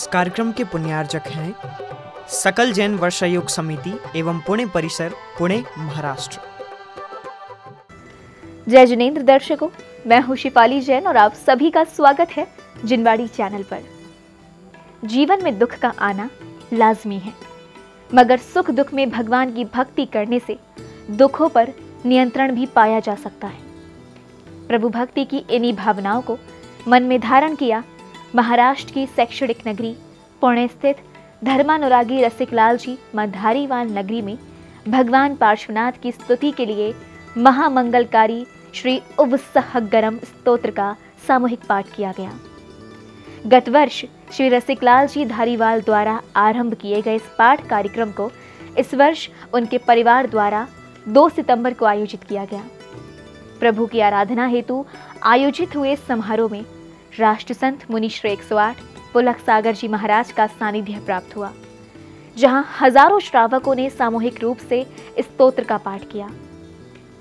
इस कार्यक्रम के पुण्यार्जक हैं सकल जैन वर्षायोग समिति एवं पुणे परिसर, पुणे, महाराष्ट्र। जय जिनेंद्र दर्शकों, मैं हूं शिफाली जैन और आप सभी का स्वागत है जिनवाड़ी चैनल पर। जीवन में दुख का आना लाजमी है, मगर सुख दुख में भगवान की भक्ति करने से दुखों पर नियंत्रण भी पाया जा सकता है। प्रभु भक्ति की इन्हीं भावनाओं को मन में धारण किया महाराष्ट्र की शैक्षणिक नगरी पुणे स्थित धर्मानुरागी रसिकलाल जी मां धारीवाल नगरी में भगवान पार्श्वनाथ की स्तुति के लिए महामंगलकारी श्री उवसहगरम स्तोत्र का सामूहिक पाठ किया गया। गत वर्ष श्री रसिकलाल जी धारीवाल द्वारा आरंभ किए गए इस पाठ कार्यक्रम को इस वर्ष उनके परिवार द्वारा 2 सितंबर को आयोजित किया गया। प्रभु की आराधना हेतु आयोजित हुए इस समारोह में राष्ट्र संत मुनि श्री 108 पुलक सागर जी महाराज का सानिध्य प्राप्त हुआ, जहां हजारों श्रावकों ने सामूहिक रूप से इस स्तोत्र का पाठ किया।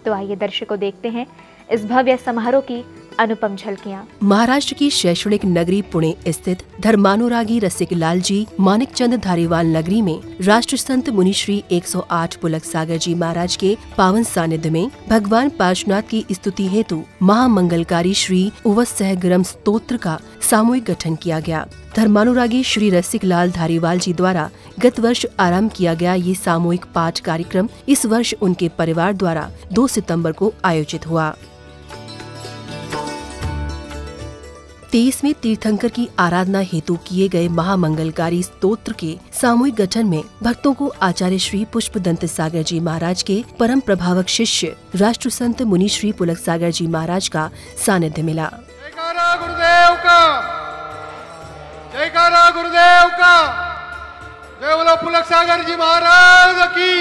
तो आइए दर्शकों देखते हैं इस भव्य समारोह की अनुपम झलकियां। महाराष्ट्र की शैक्षणिक नगरी पुणे स्थित धर्मानुरागी रसिकलाल जी मानिकचंद धारीवाल नगरी में राष्ट्र संत मुनि श्री 108 पुलक सागर जी महाराज के पावन सानिध्य में भगवान पार्श्वनाथ की स्तुति हेतु महामंगलकारी श्री उवसहगरम स्तोत्र का सामूहिक गठन किया गया। धर्मानुरागी श्री रसिकलाल धारीवाल जी द्वारा गत वर्ष आरंभ किया गया ये सामूहिक पाठ कार्यक्रम इस वर्ष उनके परिवार द्वारा 2 सितंबर को आयोजित हुआ। 23वें तीर्थंकर की आराधना हेतु किए गए महामंगलकारी स्तोत्र के सामूहिक गठन में भक्तों को आचार्य श्री पुष्पदंत सागर जी महाराज के परम प्रभावक शिष्य राष्ट्र संत मुनि श्री पुलक सागर जी महाराज का सानिध्य मिला। जयकारा गुरुदेव का, जयकारा गुरुदेव का, जय बोलो पुलक सागर जी महाराज की।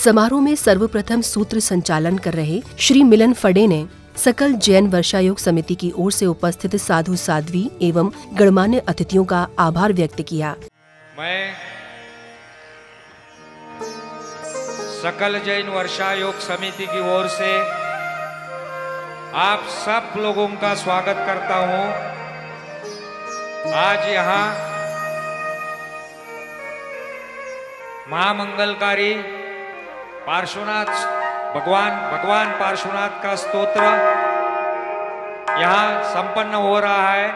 समारोह में सर्वप्रथम सूत्र संचालन कर रहे श्री मिलन फडे ने सकल जैन वर्षायोग समिति की ओर से उपस्थित साधु साध्वी एवं गणमान्य अतिथियों का आभार व्यक्त किया। मैं सकल जैन वर्षायोग समिति की ओर से आप सब लोगों का स्वागत करता हूं। आज यहाँ महामंगलकारी पार्श्वनाथ भगवान पार्श्वनाथ का स्तोत्र यहाँ संपन्न हो रहा है।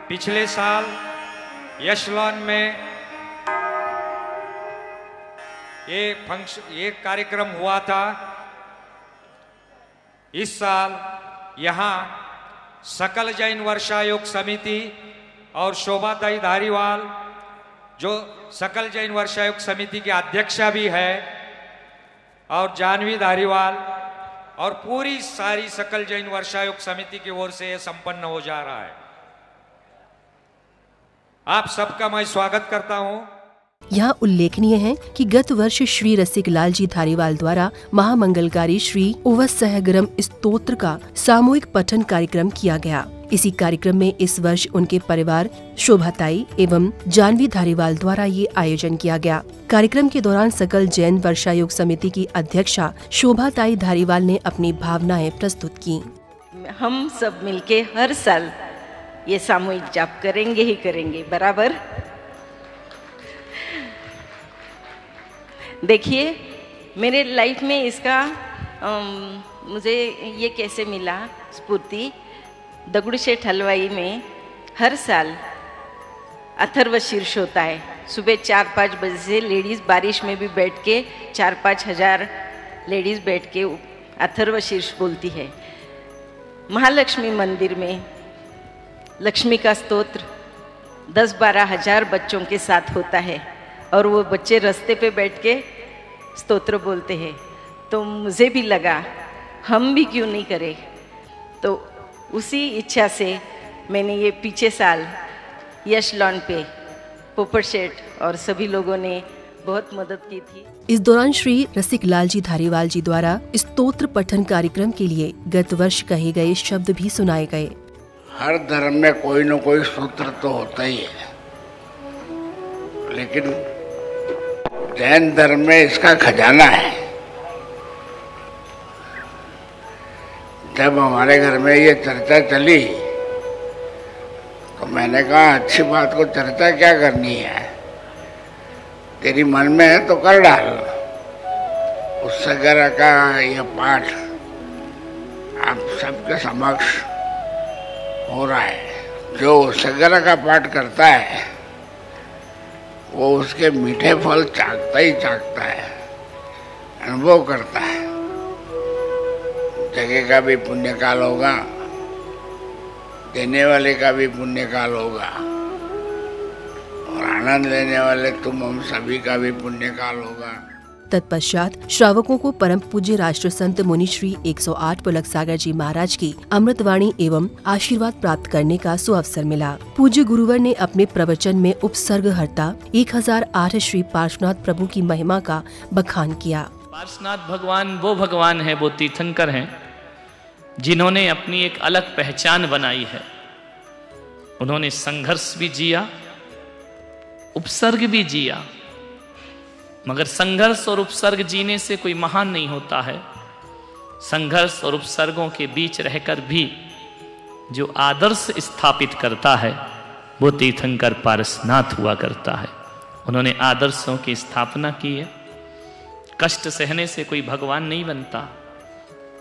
पिछले साल यशलॉन में ये कार्यक्रम हुआ था। इस साल यहाँ सकल जैन वर्षायोग समिति और शोभाताई धारीवाल, जो सकल जैन वर्षायोग समिति की अध्यक्षा भी है, और जानवी धारीवाल और पूरी सारी सकल जैन वर्षायोग समिति की ओर से यह संपन्न हो जा रहा है। आप सबका मैं स्वागत करता हूं। यहाँ उल्लेखनीय है कि गत वर्ष श्री रसिकलाल जी धारीवाल द्वारा महामंगलकारी श्री उवसहगरम स्तोत्र का सामूहिक पठन कार्यक्रम किया गया। इसी कार्यक्रम में इस वर्ष उनके परिवार शोभाताई एवं जानवी धारीवाल द्वारा ये आयोजन किया गया। कार्यक्रम के दौरान सकल जैन वर्षायोग समिति की अध्यक्षा शोभाताई धारीवाल ने अपनी भावनाएं प्रस्तुत की। हम सब मिलके हर साल ये सामूहिक जाप करेंगे ही करेंगे बराबर। देखिए मेरे लाइफ में इसका मुझे ये कैसे मिला स्फूर्ति। दगड़ूशेठ हलवाई में हर साल अथर्व शीर्ष होता है। सुबह 4-5 बजे से लेडीज़ बारिश में भी बैठ के 4-5 हजार लेडीज़ बैठ के अथर्व शीर्ष बोलती है। महालक्ष्मी मंदिर में लक्ष्मी का स्तोत्र 10-12 हजार बच्चों के साथ होता है और वो बच्चे रास्ते पे बैठ के स्तोत्र बोलते हैं। तो मुझे भी लगा हम भी क्यों नहीं करें। तो उसी इच्छा से मैंने ये पीछे साल यश लॉन पे पोपट शेठ और सभी लोगों ने बहुत मदद की थी। इस दौरान श्री रसिकलाल जी धारीवाल जी द्वारा स्तोत्र पठन कार्यक्रम के लिए गत वर्ष कहे गए शब्द भी सुनाए गए। हर धर्म में कोई न कोई सूत्र तो होता ही है, लेकिन जैन धर्म में इसका खजाना है। जब हमारे घर में ये चर्चा चली तो मैंने कहा अच्छी बात को चर्चा क्या करनी है, तेरी मन में है तो कर डाल। उस सगरा का यह पाठ आप सबके समक्ष हो रहा है। जो सगरा का पाठ करता है वो उसके मीठे फल चाखता ही चाखता है, अनुभव करता है। जगह का भी पुण्य काल होगा, देने वाले का भी पुण्य काल होगा, और आनंद लेने वाले तुम हम सभी का भी पुण्य काल होगा। तत्पश्चात श्रावकों को परम पूज्य राष्ट्र संत मुनि श्री 108 पुलक सागर जी महाराज की अमृतवाणी एवं आशीर्वाद प्राप्त करने का सुअवसर मिला। पूज्य गुरुवर ने अपने प्रवचन में उपसर्ग हर्ता 1008 श्री पार्श्वनाथ प्रभु की महिमा का बखान किया। पार्श्वनाथ भगवान वो भगवान है, वो तीर्थंकर हैं जिन्होंने अपनी एक अलग पहचान बनाई है। उन्होंने संघर्ष भी जिया, उपसर्ग भी जिया, मगर संघर्ष और उपसर्ग जीने से कोई महान नहीं होता है। संघर्ष और उपसर्गों के बीच रहकर भी जो आदर्श स्थापित करता है वो तीर्थंकर पारसनाथ हुआ करता है। उन्होंने आदर्शों की स्थापना की है। कष्ट सहने से कोई भगवान नहीं बनता।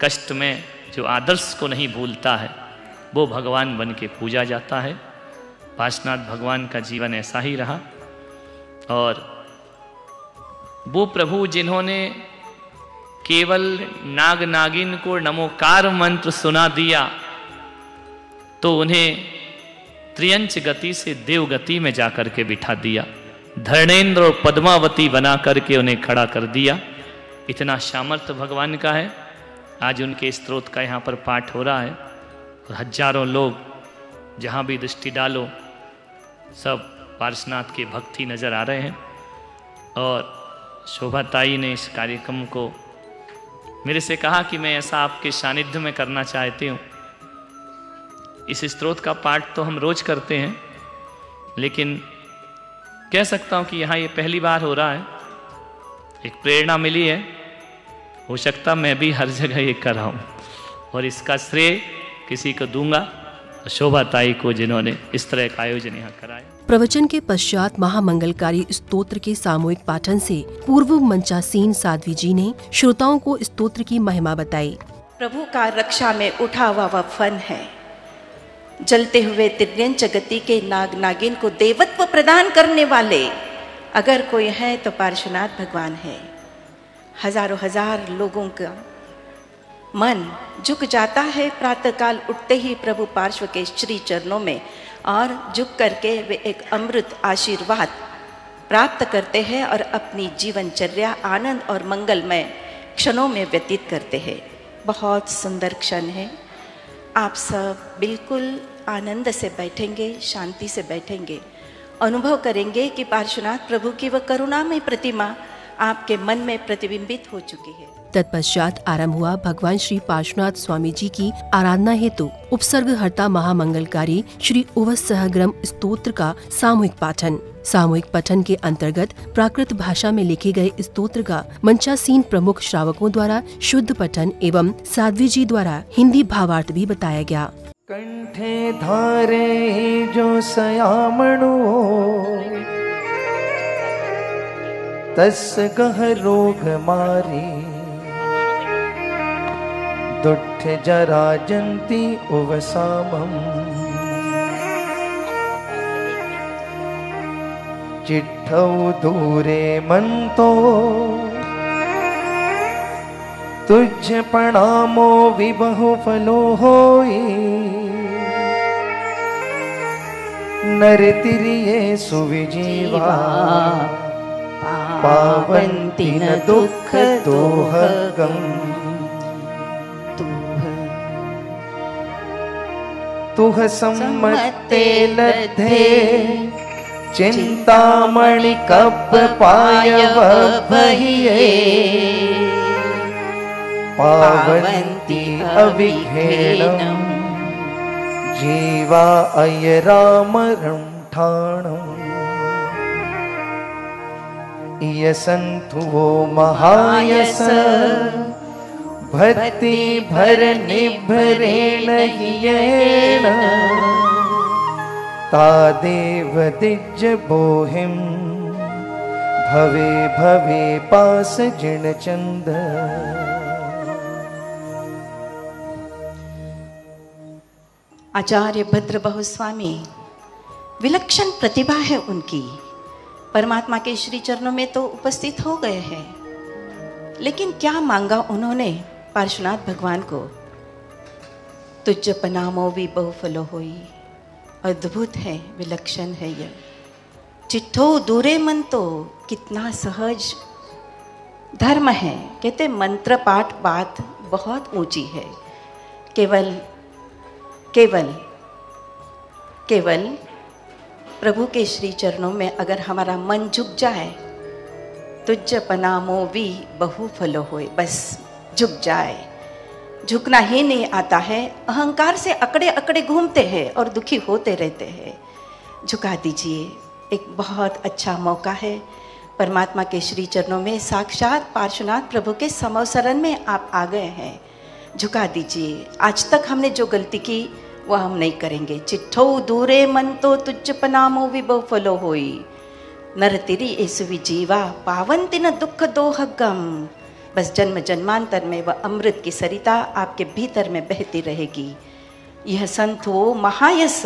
कष्ट में जो आदर्श को नहीं भूलता है वो भगवान बन के पूजा जाता है। पार्श्वनाथ भगवान का जीवन ऐसा ही रहा। और वो प्रभु जिन्होंने केवल नाग नागिन को नमोकार मंत्र सुना दिया तो उन्हें त्रियंच गति से देव गति में जाकर के बिठा दिया, धर्णेन्द्र और पद्मावती बना करके उन्हें खड़ा कर दिया। इतना सामर्थ्य भगवान का है। आज उनके स्तोत्र का यहाँ पर पाठ हो रहा है और हजारों लोग जहाँ भी दृष्टि डालो सब पार्श्वनाथ के भक्ति नजर आ रहे हैं। और शोभाताई ने इस कार्यक्रम को मेरे से कहा कि मैं ऐसा आपके सानिध्य में करना चाहती हूँ। इस स्तोत्र का पाठ तो हम रोज करते हैं, लेकिन कह सकता हूँ कि यहाँ ये पहली बार हो रहा है। एक प्रेरणा मिली है, हो सकता मैं भी हर जगह ये कर रहा हूँ और इसका श्रेय किसी को दूंगा, शोभाताई को जिन्होंने इस तरह का आयोजन यहाँ कराया। प्रवचन के पश्चात महामंगलकारी स्तोत्र के सामूहिक पाठन से पूर्व मंचासीन साध्वी जी ने श्रोताओं को स्तोत्र की महिमा बताई। प्रभु का रक्षा में उठा हुआ वह फन है। जलते हुए तिर्यंच गति के नाग नागिन को देवत्व प्रदान करने वाले अगर कोई है तो पार्श्वनाथ भगवान है। हजारों हजार लोगों का मन झुक जाता है प्रातःकाल उठते ही प्रभु पार्श्व के श्री चरणों में, और झुक करके वे एक अमृत आशीर्वाद प्राप्त करते हैं और अपनी जीवनचर्या आनंद और मंगलमय क्षणों में व्यतीत करते हैं। बहुत सुंदर क्षण है। आप सब बिल्कुल आनंद से बैठेंगे, शांति से बैठेंगे, अनुभव करेंगे कि पार्श्वनाथ प्रभु की वह करुणामय प्रतिमा आपके मन में प्रतिबिंबित हो चुकी है। तत्पश्चात आरंभ हुआ भगवान श्री पार्श्वनाथ स्वामी जी की आराधना हेतु उपसर्ग हर्ता महामंगलकारी श्री उवसहग्रम स्तोत्र का सामूहिक पाठन। सामूहिक पठन के अंतर्गत प्राकृत भाषा में लिखे गए स्तोत्र का मंचासीन प्रमुख श्रावकों द्वारा शुद्ध पठन एवं साध्वी जी द्वारा हिंदी भावार्थ भी बताया गया। कंठे धारे जो सयामणु तस गह रोग मारी, दुष्ट जरा जंती उवसामम, चिट्ठौ दूरे मंतो तुझ प्रणामो विबहु फलो होई, नर तिरिये सुविजीवा पावंती न दुख दोहगम, तुह सम्मते लद्धे चिंतामणि कप पायव भहिये, पावंती अविघ्नेनम जीवा अयरामरं ठाणम्, यसंतु महायस भक्ति भर निभरेण हियेन, तादेव दिज्जबोहिं भवे भवे पास जिणचंद। आचार्य भद्र बहुस्वामी, विलक्षण प्रतिभा है उनकी। परमात्मा के श्री चरणों में तो उपस्थित हो गए हैं, लेकिन क्या मांगा उन्होंने पार्श्वनाथ भगवान को? तुझ पनामो भी बहुफलो होई। अद्भुत है, विलक्षण है यह। चिट्ठो दूरे मन तो कितना सहज धर्म है। कहते मंत्र पाठ बात बहुत ऊंची है। केवल केवल केवल प्रभु के श्री चरणों में अगर हमारा मन झुक जाए, तुझ पनामो भी बहुफलो होए, बस झुक जाए। झुकना ही नहीं आता है, अहंकार से अकड़े अकड़े घूमते हैं और दुखी होते रहते हैं। झुका दीजिए, एक बहुत अच्छा मौका है। परमात्मा के श्री चरणों में साक्षात पार्श्वनाथ प्रभु के समवसरण में आप आ गए हैं। झुका दीजिए। आज तक हमने जो गलती की वह हम नहीं करेंगे। चिट्ठो दूरे मन तो तुझ पनामो भी बहुफलो होई। नर तिरी ऐसुवी जीवा पावन तिन दुख दोह गम। बस जन्म जन्मांतर में वह अमृत की सरिता आपके भीतर में बहती रहेगी। यह संत हो महायस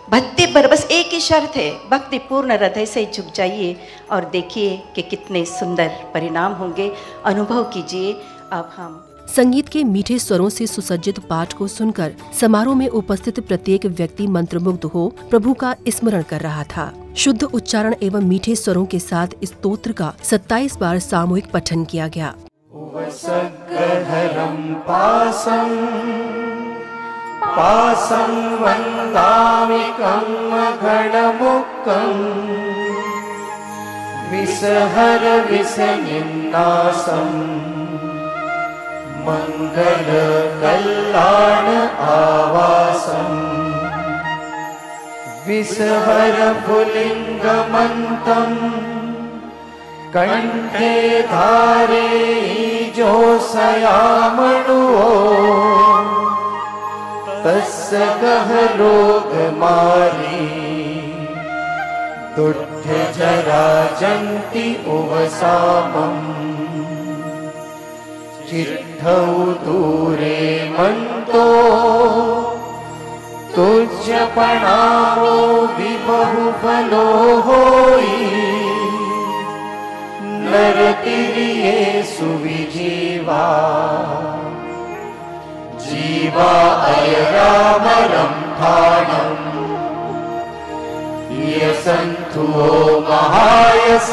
भक्ति पर बस एक ही शर्त है, भक्ति पूर्ण हृदय से झुक जाइए और देखिए कि कितने सुंदर परिणाम होंगे। अनुभव कीजिए। अब हम संगीत के मीठे स्वरों से सुसज्जित पाठ को सुनकर समारोह में उपस्थित प्रत्येक व्यक्ति मंत्रमुग्ध हो प्रभु का स्मरण कर रहा था। शुद्ध उच्चारण एवं मीठे स्वरों के साथ इस स्तोत्र का 27 बार सामूहिक पठन किया गया। पासं वन्दामि कम्मघणमुक्कं विसहर विसनिन्नासं मंगल कल्याण आवासं विसहर पुलिंगमन्तं कंठे धारे जो सयामणुओ तस्य कह रोग मारी दुष्ट जरा जंति उवसामम् चिट्ठौ दूरे मंतो तुझ पणामो विबहुफलो होई नर तिरिये सुविजीवा जीवा अयरामरं ठाणम् यसन्तु महायस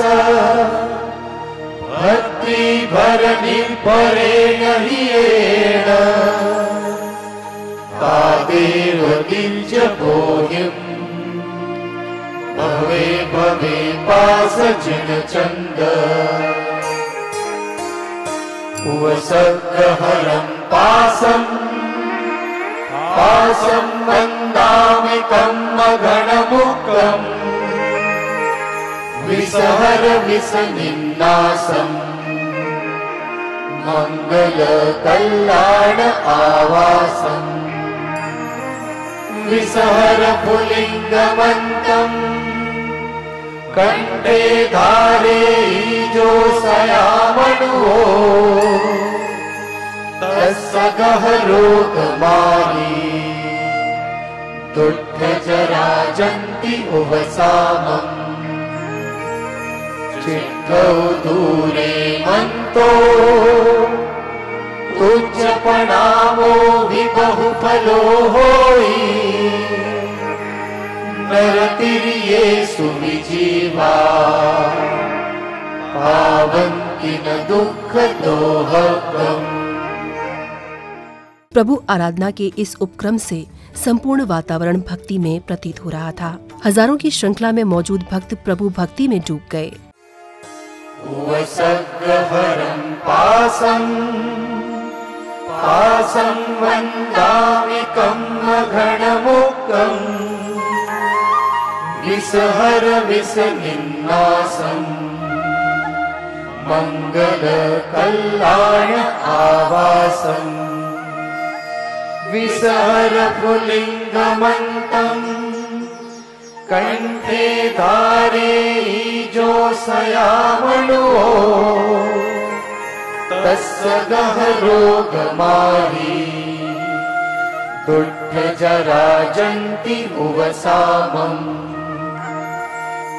भक्ति भरणी परे नहियेण तादेव दिज्जबोहिं भवे भवे पास जिनचंद उवसग्रहरं पासं पासं वन्दामि कम्मघणमुक्तं विसहर विसनिन्नासं मंगल कल्याण आवासं विसहर पुलिंगमन्तं कंठे धारे जो सयामणुओ तस्य गह रोग मारी दुष्ट जरा जंति उवसामम् चिट्ठौ दूरे मंतो तुझ पणामो भी बहुफलो होई नर तिरिये सुविजीवा पावन्ति न दुख दोहकम्। प्रभु आराधना के इस उपक्रम से संपूर्ण वातावरण भक्ति में प्रतीत हो रहा था। हजारों की श्रृंखला में मौजूद भक्त प्रभु भक्ति में डूब गए। उवसग्रहरं पासं पासं वन्दामि कम्मघणमुक्तं विसहर विसनिन्नासं मंगल कल्याण आवासं विसहर पुलिंगमन्तं कंठे धारे जो सयामणुओ तस्य गहरोग मारी दुष्ट जरा जंती उवसामम्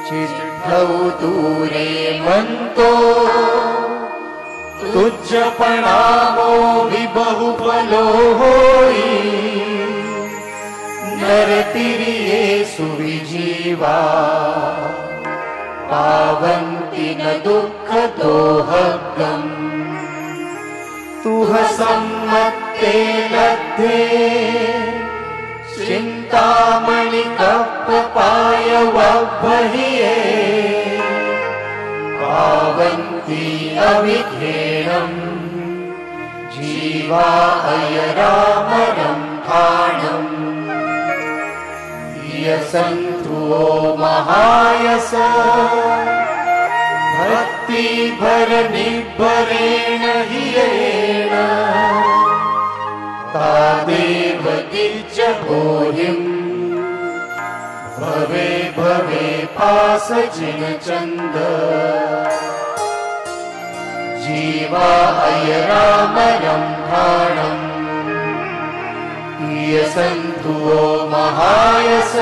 चिट्ठौ दूरे मंतो तुझ प्रणामो विबहुबलो होई नरतिरिये सुविजीवा पावन्ति न दुःख दोहगम् तुह सम्मत्ते लब्धे चिंतामणि कप्पाय वभ्हिये पावन्ति अविघ्नेनम् जीवा अयरामरं खाणम् यसन्तु महायस भक्ति भर निभरेण हियेण तादेव दिज्ज गोहिम् भवे भवे पास जिन चंद जीवा अयरामरं घाणम् यसन्तु महायस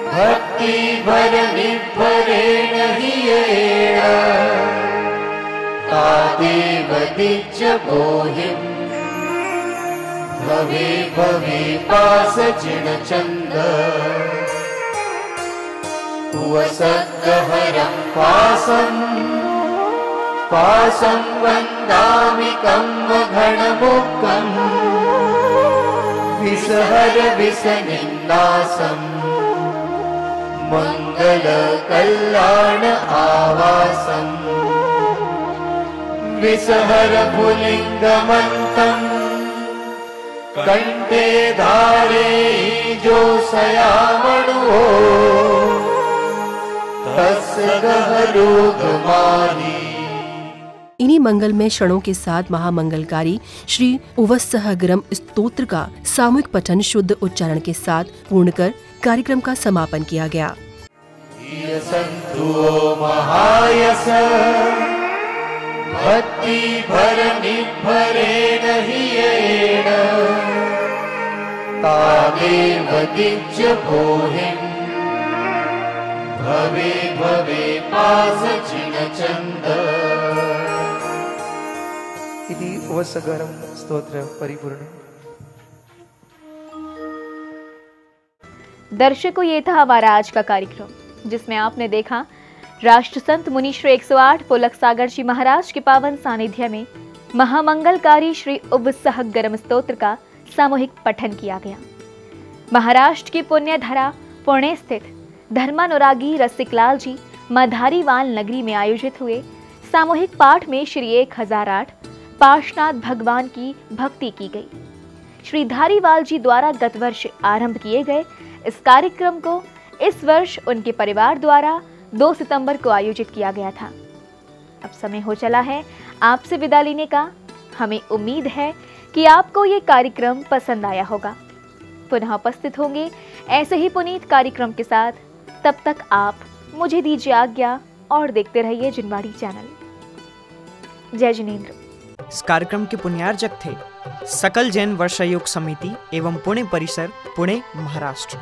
भक्ति भर निभरेण हियेण तादेव दिज्ज गोहिम् भवे भवे पास जिन चंद उवसद्गहरं पासम् पासं वन्दामि कम्म घनमुक्कम् विसहर विसनिन्दासम् मंगल कल्याण आवासम् विसहर पुलिंगमन्तम् कंठे धारे जो सयामणुओ तस्य गहरोग मारी। इन्हीं मंगलमय क्षणों के साथ महामंगलकारी श्री उवस्सहगरम स्तोत्र का सामूहिक पठन शुद्ध उच्चारण के साथ पूर्ण कर कार्यक्रम का समापन किया गया। महायस भक्ति भर निभरेण हियेण तादेव दिज्ज गोहिम् भवे भवे पास जिन चंद। इति उवस्सहगरम स्तोत्र परिपूर्ण। दर्शकों, ये था हमारा आज का कार्यक्रम जिसमें आपने देखा राष्ट्र संत मुनि श्री 108 पुलक सागर जी महाराज के पावन सानिध्य में महामंगलकारी श्री उवस्सहगरम स्तोत्र का सामूहिक पठन किया गया। महाराष्ट्र की पुण्य धरा पुणे स्थित धर्मानुरागी रसिकलाल जी धारीवाल नगरी में आयोजित हुए सामूहिक पाठ में श्री 1008 पार्श्वनाथ भगवान की भक्ति की गई। श्री धारीवाल जी द्वारा गत वर्ष आरंभ किए गए इस कार्यक्रम को इस वर्ष उनके परिवार द्वारा 2 सितंबर को आयोजित किया गया था। अब समय हो चला है आपसे विदा लेने का। हमें उम्मीद है कि आपको ये कार्यक्रम पसंद आया होगा। पुनः उपस्थित होंगे ऐसे ही पुनीत कार्यक्रम के साथ। तब तक आप मुझे दीजिए आज्ञा और देखते रहिए जिनवाड़ी चैनल। जय जिनेंद्र। इस कार्यक्रम के पुण्यार्जक थे सकल जैन वर्षायोग समिति एवं पुणे परिसर, पुणे, महाराष्ट्र।